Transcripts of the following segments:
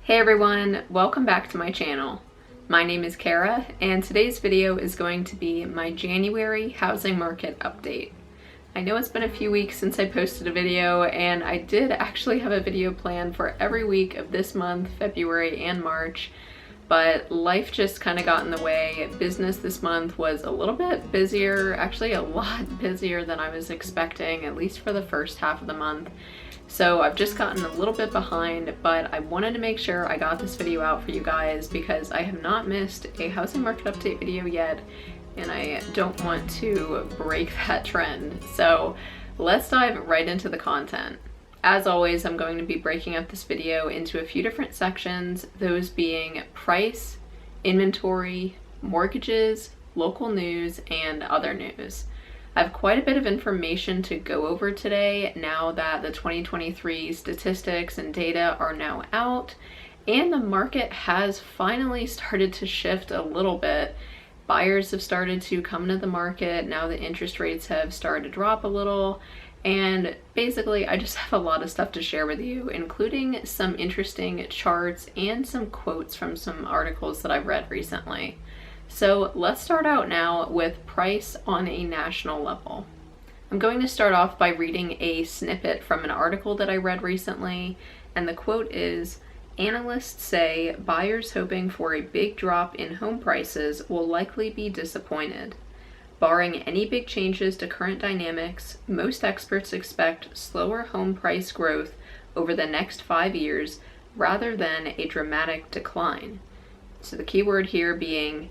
Hey everyone, welcome back to my channel. My name is Kara, and today's video is going to be my January housing market update. I know it's been a few weeks since I posted a video, and I did actually have a video planned for every week of this month, February and March, but life just kind of got in the way. Business this month was a little bit busier, actually a lot busier than I was expecting, at least for the first half of the month. So I've just gotten a little bit behind, but I wanted to make sure I got this video out for you guys because I have not missed a housing market update video yet, and I don't want to break that trend. So let's dive right into the content. As always, I'm going to be breaking up this video into a few different sections, those being price, inventory, mortgages, local news, and other news. I have quite a bit of information to go over today now that the 2023 statistics and data are now out, and the market has finally started to shift a little bit. Buyers have started to come to the market now that interest rates have started to drop a little, and basically I just have a lot of stuff to share with you, including some interesting charts and some quotes from some articles that I've read recently. So let's start out now with price on a national level. I'm going to start off by reading a snippet from an article that I read recently, and the quote is, "Analysts say buyers hoping for a big drop in home prices will likely be disappointed. Barring any big changes to current dynamics, most experts expect slower home price growth over the next 5 years rather than a dramatic decline." So the key word here being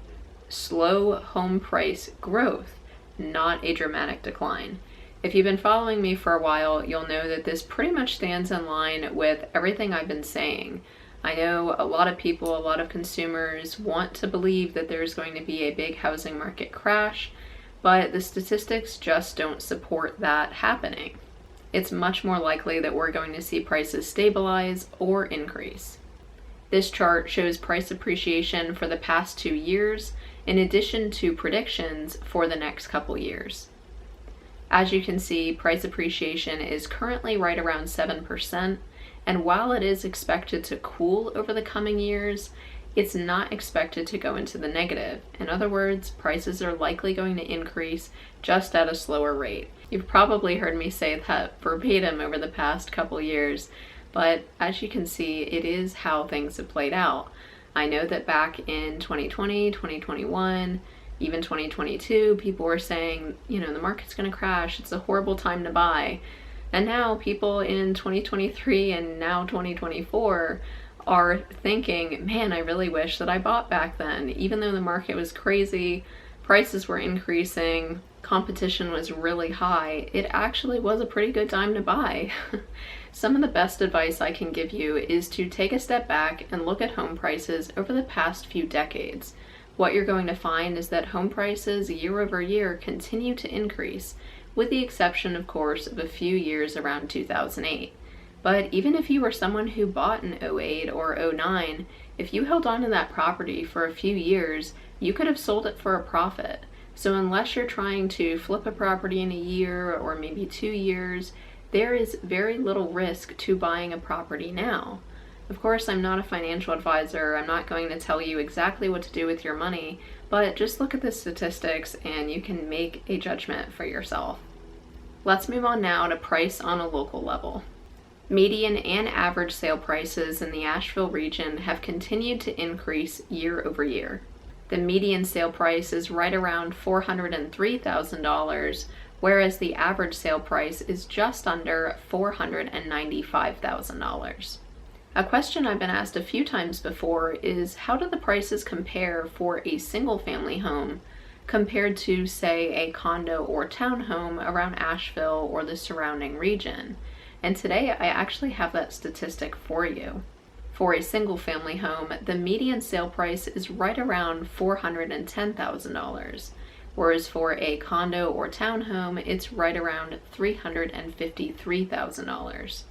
slow home price growth, not a dramatic decline. If you've been following me for a while, you'll know that this pretty much stands in line with everything I've been saying. I know a lot of people, a lot of consumers want to believe that there's going to be a big housing market crash, but the statistics just don't support that happening. It's much more likely that we're going to see prices stabilize or increase. This chart shows price appreciation for the past 2 years, in addition to predictions for the next couple years. As you can see, price appreciation is currently right around 7%, and while it is expected to cool over the coming years, it's not expected to go into the negative. In other words, prices are likely going to increase just at a slower rate. You've probably heard me say that verbatim over the past couple years, but as you can see, it is how things have played out. I know that back in 2020, 2021, even 2022, people were saying, the market's going to crash, it's a horrible time to buy. And now people in 2023 and now 2024 are thinking, man, I really wish that I bought back then. Even though the market was crazy, prices were increasing, competition was really high, it actually was a pretty good time to buy. Some of the best advice I can give you is to take a step back and look at home prices over the past few decades. What you're going to find is that home prices year over year continue to increase, with the exception, of course, of a few years around 2008. But even if you were someone who bought in 08 or 09, if you held on to that property for a few years, you could have sold it for a profit. So unless you're trying to flip a property in a year or maybe 2 years, there is very little risk to buying a property now. Of course, I'm not a financial advisor. I'm not going to tell you exactly what to do with your money, but just look at the statistics and you can make a judgment for yourself. Let's move on now to price on a local level. Median and average sale prices in the Asheville region have continued to increase year over year. The median sale price is right around $403,000, whereas the average sale price is just under $495,000. A question I've been asked a few times before is, how do the prices compare for a single family home compared to, say, a condo or townhome around Asheville or the surrounding region? And today I actually have that statistic for you. For a single family home, the median sale price is right around $410,000. Whereas for a condo or townhome, it's right around $353,000.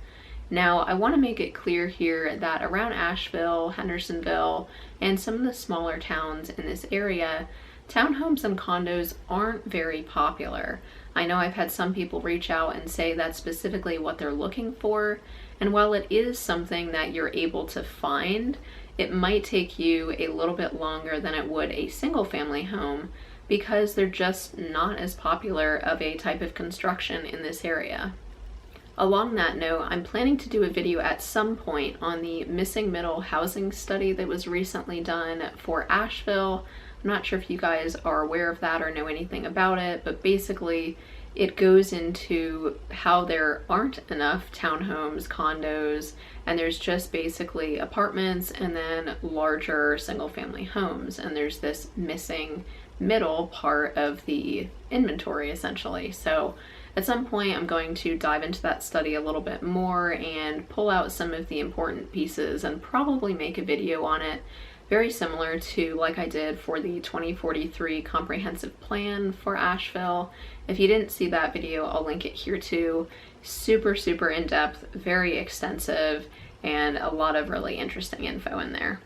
Now, I want to make it clear here that around Asheville, Hendersonville, and some of the smaller towns in this area, townhomes and condos aren't very popular. I know I've had some people reach out and say that's specifically what they're looking for, And while it is something that you're able to find, it might take you a little bit longer than it would a single family home because they're just not as popular of a type of construction in this area. Along that note, I'm planning to do a video at some point on the missing middle housing study that was recently done for Asheville. I'm not sure if you guys are aware of that or know anything about it, but basically it goes into how there aren't enough townhomes, condos, and there's just basically apartments and then larger single family homes. And there's this missing middle part of the inventory essentially. So at some point I'm going to dive into that study a little bit more and pull out some of the important pieces and probably make a video on it, very similar to like I did for the 2043 comprehensive plan for Asheville. If you didn't see that video, I'll link it here too. Super in-depth, very extensive, and a lot of really interesting info in there.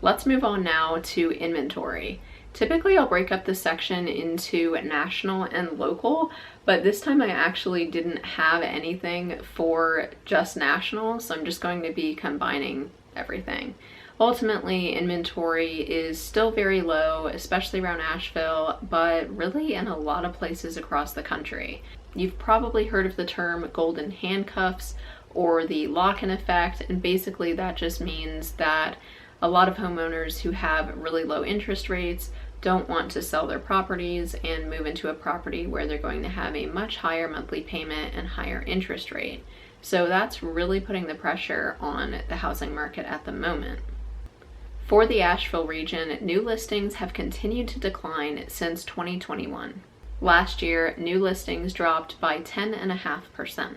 Let's move on now to inventory. Typically I'll break up this section into national and local, but this time I actually didn't have anything for just national, so I'm just going to be combining everything. Ultimately, inventory is still very low, especially around Asheville, but really in a lot of places across the country. You've probably heard of the term golden handcuffs or the lock-in effect, and basically that just means that a lot of homeowners who have really low interest rates don't want to sell their properties and move into a property where they're going to have a much higher monthly payment and higher interest rate. So that's really putting the pressure on the housing market at the moment. For the Asheville region, new listings have continued to decline since 2021. Last year, new listings dropped by 10.5%.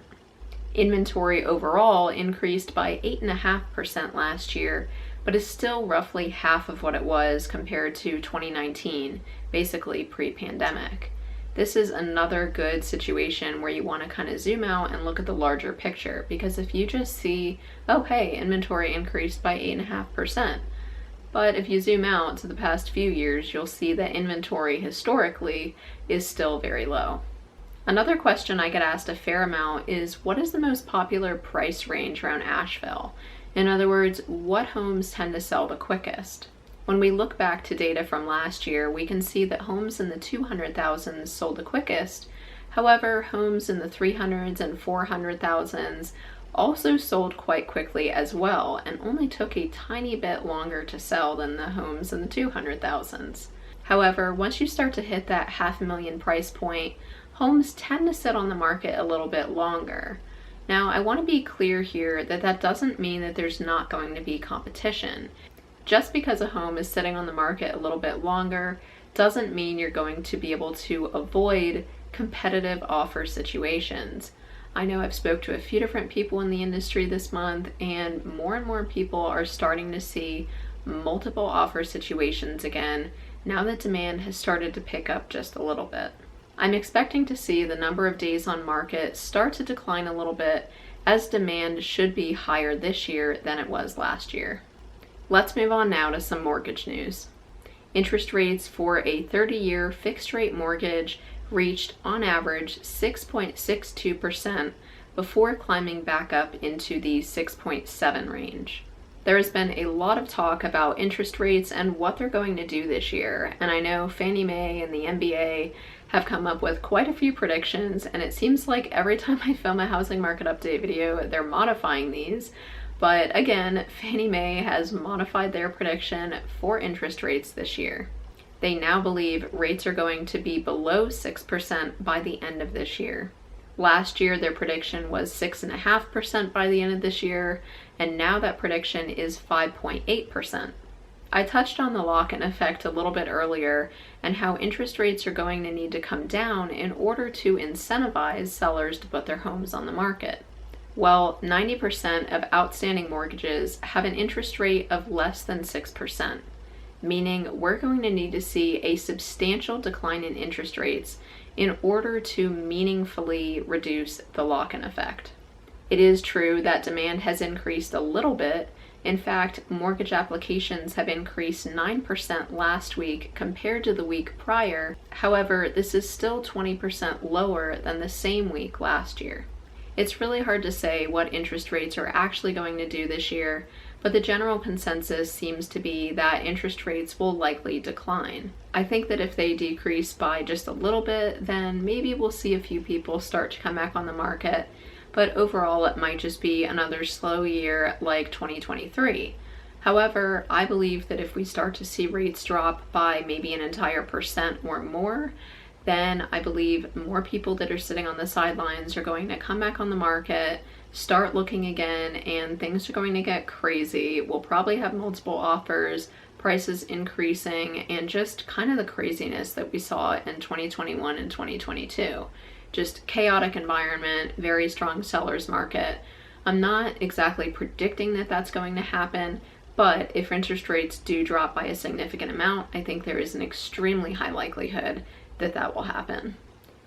Inventory overall increased by 8.5% last year, but is still roughly half of what it was compared to 2019, basically pre-pandemic. This is another good situation where you want to kind of zoom out and look at the larger picture, because if you just see, oh hey, inventory increased by 8.5%, but if you zoom out to the past few years, you'll see that inventory historically is still very low. Another question I get asked a fair amount is, what is the most popular price range around Asheville? In other words, what homes tend to sell the quickest? When we look back to data from last year, we can see that homes in the 200,000s sold the quickest. However, homes in the 300s and 400,000s also sold quite quickly as well, and only took a tiny bit longer to sell than the homes in the 200,000s. However, once you start to hit that $500,000 price point, homes tend to sit on the market a little bit longer. Now, I want to be clear here that that doesn't mean that there's not going to be competition. Just because a home is sitting on the market a little bit longer doesn't mean you're going to be able to avoid competitive offer situations. I know I've spoke to a few different people in the industry this month, and more people are starting to see multiple offer situations again now that demand has started to pick up just a little bit. I'm expecting to see the number of days on market start to decline a little bit, as demand should be higher this year than it was last year. Let's move on now to some mortgage news. Interest rates for a 30-year fixed rate mortgage reached on average 6.62% before climbing back up into the 6.7 range. There has been a lot of talk about interest rates and what they're going to do this year, and I know Fannie Mae and the MBA have come up with quite a few predictions, and it seems like every time I film a housing market update video, they're modifying these. But again, Fannie Mae has modified their prediction for interest rates this year. They now believe rates are going to be below 6% by the end of this year. Last year, their prediction was 6.5% by the end of this year, and now that prediction is 5.8%. I touched on the lock-in effect a little bit earlier and how interest rates are going to need to come down in order to incentivize sellers to put their homes on the market. Well, 90% of outstanding mortgages have an interest rate of less than 6%, meaning we're going to need to see a substantial decline in interest rates in order to meaningfully reduce the lock-in effect. It is true that demand has increased a little bit. In fact, mortgage applications have increased 9% last week compared to the week prior. However, this is still 20% lower than the same week last year. It's really hard to say what interest rates are actually going to do this year, but the general consensus seems to be that interest rates will likely decline. I think that if they decrease by just a little bit, then maybe we'll see a few people start to come back on the market, but overall it might just be another slow year like 2023. However, I believe that if we start to see rates drop by maybe an entire % or more, then I believe more people that are sitting on the sidelines are going to come back on the market, start looking again, and things are going to get crazy. We'll probably have multiple offers, prices increasing, and just kind of the craziness that we saw in 2021 and 2022. Just chaotic environment, very strong seller's market. I'm not exactly predicting that that's going to happen, but if interest rates do drop by a significant amount, I think there is an extremely high likelihood that that will happen.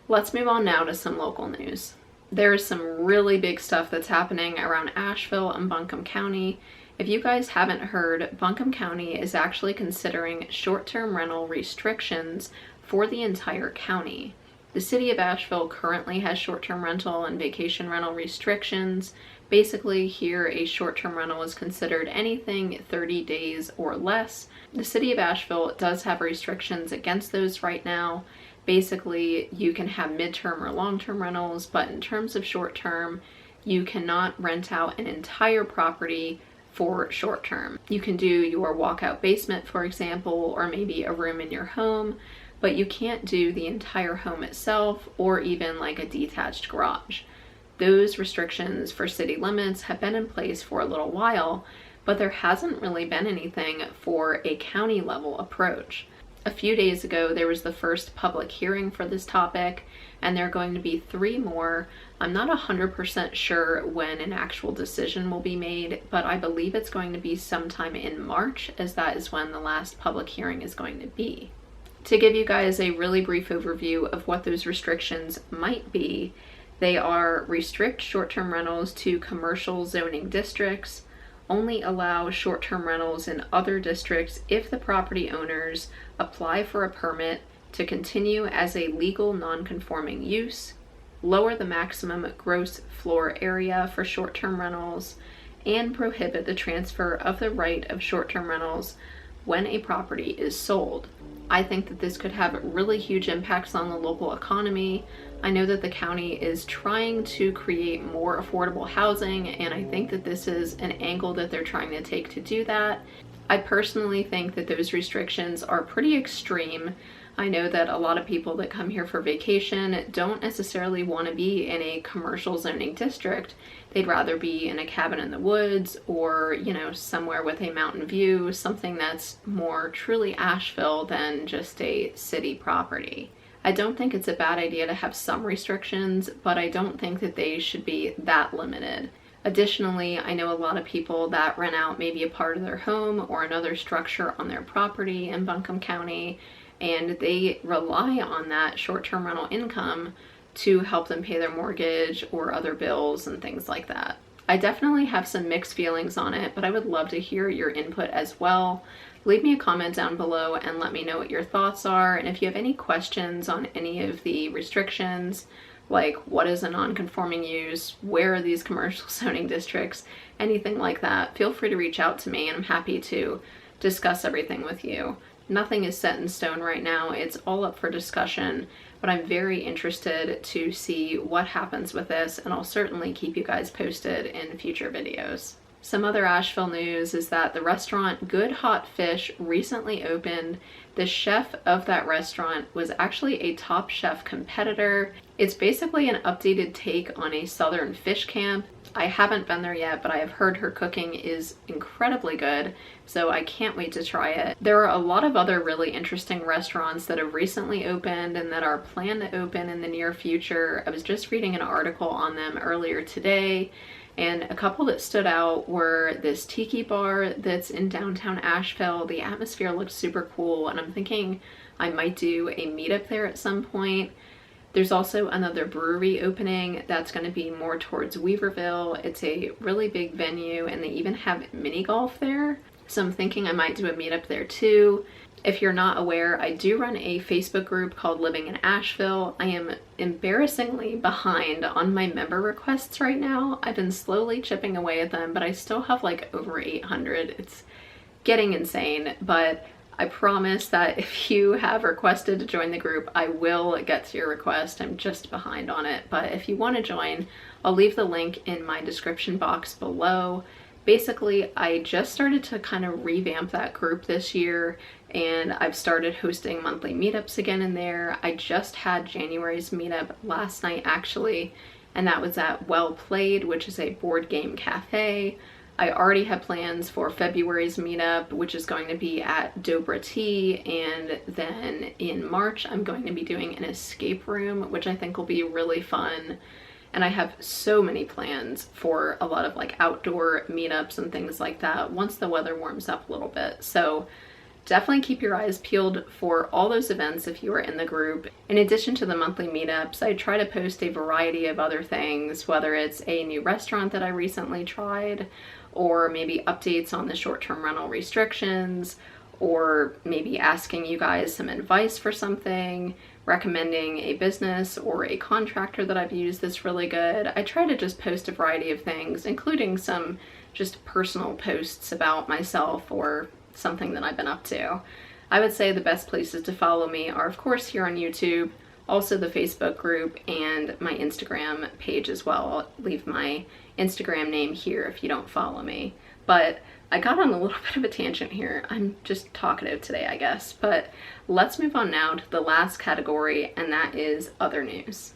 Let's move on now to some local news. There is some really big stuff that's happening around Asheville and Buncombe County. If you guys haven't heard, Buncombe County is actually considering short-term rental restrictions for the entire county. The city of Asheville currently has short-term rental and vacation rental restrictions. Basically, here a short-term rental is considered anything 30 days or less. The city of Asheville does have restrictions against those right now. Basically, you can have midterm or long-term rentals, but in terms of short-term, you cannot rent out an entire property for short-term. You can do your walkout basement, for example, or maybe a room in your home, but you can't do the entire home itself or even like a detached garage. Those restrictions for city limits have been in place for a little while, but there hasn't really been anything for a county level approach. A few days ago, there was the first public hearing for this topic, and there are going to be 3 more. I'm not 100% sure when an actual decision will be made, but I believe it's going to be sometime in March, as that is when the last public hearing is going to be. To give you guys a really brief overview of what those restrictions might be, they are restrict short-term rentals to commercial zoning districts, only allow short-term rentals in other districts if the property owners apply for a permit to continue as a legal non-conforming use, lower the maximum gross floor area for short-term rentals, and prohibit the transfer of the right of short-term rentals when a property is sold. I think that this could have really huge impacts on the local economy. I know that the county is trying to create more affordable housing, and I think that this is an angle that they're trying to take to do that. I personally think that those restrictions are pretty extreme. I know that a lot of people that come here for vacation don't necessarily want to be in a commercial zoning district. They'd rather be in a cabin in the woods or, somewhere with a mountain view, something that's more truly Asheville than just a city property. I don't think it's a bad idea to have some restrictions, but I don't think that they should be that limited. Additionally, I know a lot of people that rent out maybe a part of their home or another structure on their property in Buncombe County, and they rely on that short-term rental income to help them pay their mortgage or other bills and things like that. I definitely have some mixed feelings on it, but I would love to hear your input as well. Leave me a comment down below and let me know what your thoughts are, and if you have any questions on any of the restrictions, like what is a non-conforming use, where are these commercial zoning districts, anything like that, feel free to reach out to me and I'm happy to discuss everything with you. Nothing is set in stone right now, it's all up for discussion, but I'm very interested to see what happens with this, and I'll certainly keep you guys posted in future videos. Some other Asheville news is that the restaurant Good Hot Fish recently opened. The chef of that restaurant was actually a Top Chef competitor. It's basically an updated take on a southern fish camp. I haven't been there yet, but I have heard her cooking is incredibly good, so I can't wait to try it. There are a lot of other really interesting restaurants that have recently opened and that are planned to open in the near future. I was just reading an article on them earlier today, and a couple that stood out were this tiki bar that's in downtown Asheville. The atmosphere looks super cool, and I'm thinking I might do a meetup there at some point. There's also another brewery opening that's going to be more towards Weaverville. It's a really big venue, and they even have mini golf there. So I'm thinking I might do a meetup there too. If you're not aware, I do run a Facebook group called Living in Asheville. I am embarrassingly behind on my member requests right now. I've been slowly chipping away at them, but I still have like over 800. It's getting insane, but I promise that if you have requested to join the group, I will get to your request. I'm just behind on it, but if you want to join, I'll leave the link in my description box below. Basically, I just started to kind of revamp that group this year, and I've started hosting monthly meetups again in there. I just had January's meetup last night actually, and that was at Well Played, which is a board game cafe. I already have plans for February's meetup, which is going to be at Dobra Tea, and then in March I'm going to be doing an escape room, which I think will be really fun. And I have so many plans for a lot of like outdoor meetups and things like that once the weather warms up a little bit. So definitely keep your eyes peeled for all those events if you are in the group. In addition to the monthly meetups, I try to post a variety of other things, whether it's a new restaurant that I recently tried, or maybe updates on the short-term rental restrictions, or maybe asking you guys some advice for something, recommending a business or a contractor that I've used that's really good. I try to just post a variety of things, including some just personal posts about myself or something that I've been up to. I would say the best places to follow me are, of course, here on YouTube, also the Facebook group, and my Instagram page as well. I'll leave my Instagram name here if you don't follow me. But I got on a little bit of a tangent here. I'm just talkative today, I guess. But let's move on now to the last category, and that is other news.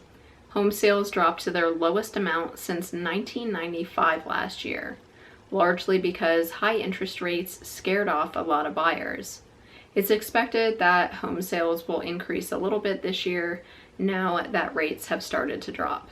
Home sales dropped to their lowest amount since 1995 last year, largely because high interest rates scared off a lot of buyers. It's expected that home sales will increase a little bit this year now that rates have started to drop.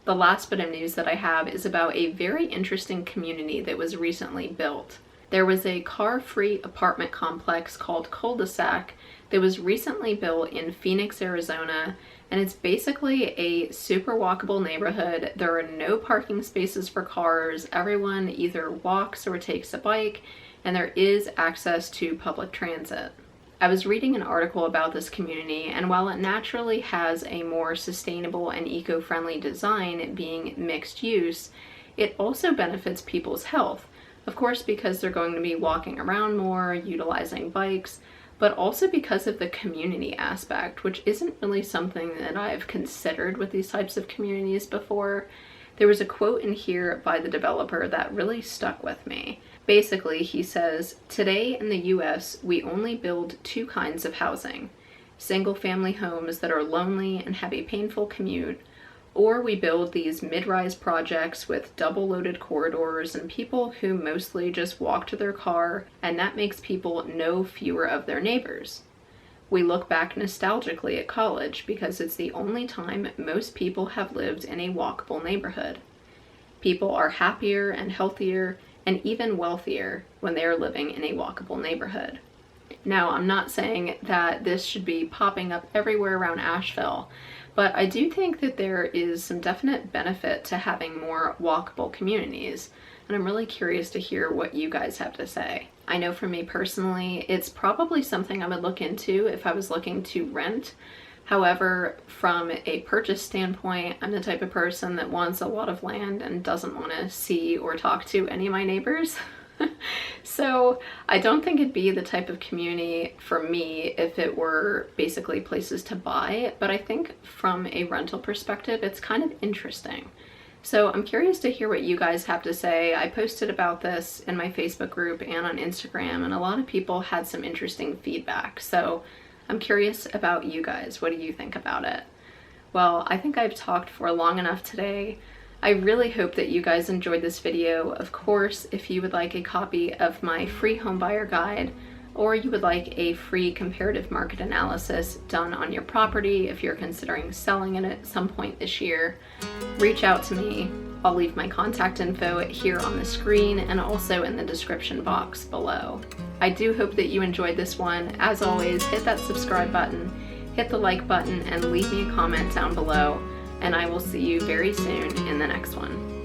The last bit of news that I have is about a very interesting community that was recently built. There was a car-free apartment complex called Cul-de-sac that was recently built in Phoenix, Arizona, and it's basically a super walkable neighborhood. There are no parking spaces for cars. Everyone either walks or takes a bike, and there is access to public transit. I was reading an article about this community, and while it naturally has a more sustainable and eco-friendly design, being mixed use, it also benefits people's health. Of course, because they're going to be walking around more, utilizing bikes, but also because of the community aspect, which isn't really something that I've considered with these types of communities before. There was a quote in here by the developer that really stuck with me. Basically, he says, "Today in the US, we only build two kinds of housing: single-family homes that are lonely and have a painful commute, or we build these mid-rise projects with double-loaded corridors and people who mostly just walk to their car, and that makes people know fewer of their neighbors. We look back nostalgically at college because it's the only time most people have lived in a walkable neighborhood. People are happier and healthier and even wealthier when they are living in a walkable neighborhood." Now, I'm not saying that this should be popping up everywhere around Asheville, but I do think that there is some definite benefit to having more walkable communities, and I'm really curious to hear what you guys have to say. I know for me personally, it's probably something I would look into if I was looking to rent. However, from a purchase standpoint, I'm the type of person that wants a lot of land and doesn't want to see or talk to any of my neighbors. So I don't think it'd be the type of community for me if it were basically places to buy, but I think from a rental perspective, it's kind of interesting. So I'm curious to hear what you guys have to say. I posted about this in my Facebook group and on Instagram, and a lot of people had some interesting feedback. So I'm curious about you guys. What do you think about it? Well, I think I've talked for long enough today. I really hope that you guys enjoyed this video. Of course, if you would like a copy of my free homebuyer guide, or you would like a free comparative market analysis done on your property if you're considering selling it at some point this year, reach out to me. I'll leave my contact info here on the screen and also in the description box below. I do hope that you enjoyed this one. As always, hit that subscribe button, hit the like button, and leave me a comment down below, and I will see you very soon in the next one.